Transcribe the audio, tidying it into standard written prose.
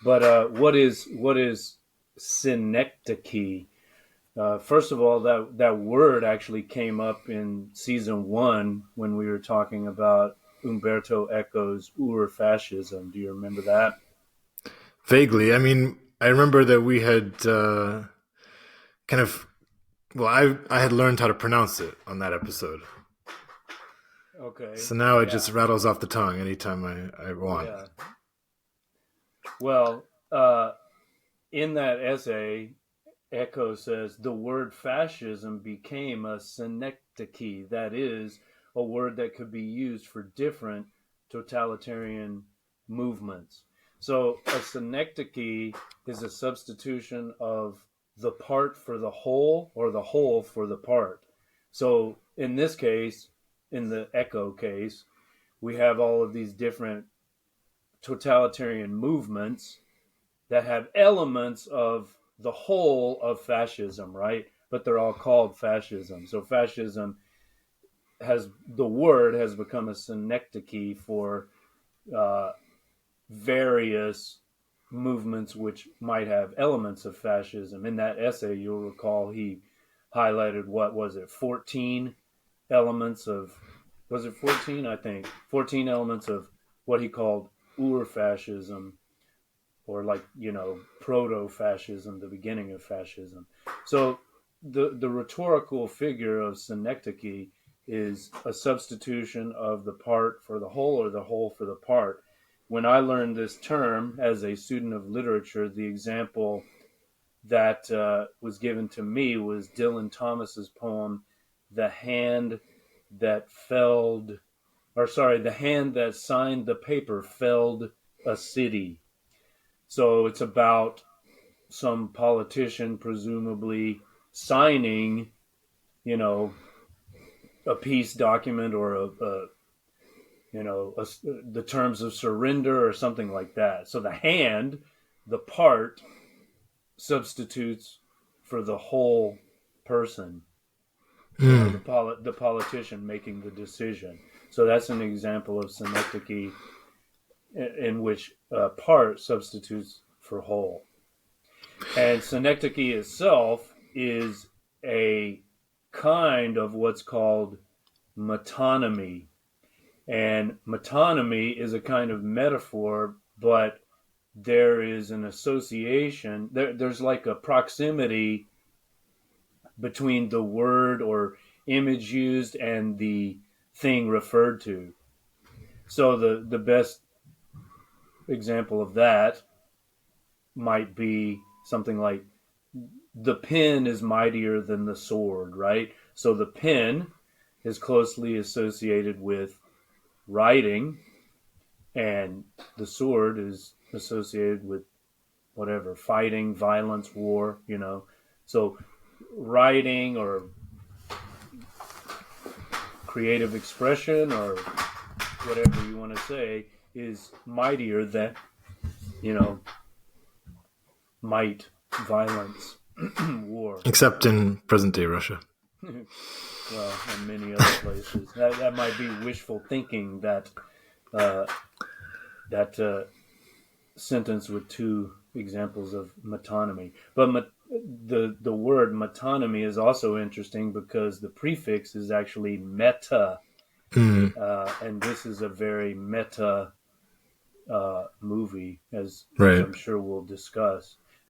But what is synecdoche? First of all, that word actually came up in season one when we were talking about Umberto Eco's Ur-fascism. Do you remember that? Vaguely. I mean, I remember that we had kind of well, I had learned how to pronounce it on that episode. Okay. So now it just Yeah. rattles off the tongue anytime I want. Yeah. Well, in that essay, Eco says the word fascism became a synecdoche, that is, a word that could be used for different totalitarian movements. So a synecdoche is a substitution of the part for the whole or the whole for the part. So in this case, in the Eco case, we have all of these different totalitarian movements that have elements of the whole of fascism, right? But they're all called fascism. So fascism the word has become a synecdoche for uh, various movements which might have elements of fascism. In that essay, you'll recall he highlighted, what was it, 14 elements of, was it 14? I think 14 elements of what he called ur-fascism, or like, proto-fascism, the beginning of fascism. So the rhetorical figure of synecdoche is a substitution of the part for the whole or the whole for the part. When I learned this term as a student of literature, the example that was given to me was Dylan Thomas's poem, "The Hand That Felled," or sorry, "The Hand That Signed the Paper Felled a City." So it's about some politician presumably signing, you know, a peace document, or the terms of surrender or something like that. So the hand, the part, substitutes for the whole person. Mm. The politician making the decision. So that's an example of synecdoche in which part substitutes for whole. And synecdoche itself is a kind of what's called metonymy. And metonymy is a kind of metaphor, but there is an association. There's like a proximity between the word or image used and the thing referred to. So the best example of that might be something like, the pen is mightier than the sword, right? So the pen is closely associated with writing, and the sword is associated with whatever, fighting, violence, war. So writing or creative expression, or whatever you want to say, is mightier than, you know, might, violence, war. Except in present day Russia. Well, and many other places. That might be wishful thinking, uh, that sentence with two examples of metonymy. But the word metonymy is also interesting because the prefix is actually meta, Mm. and this is a very meta movie, as Right. I'm sure we'll discuss.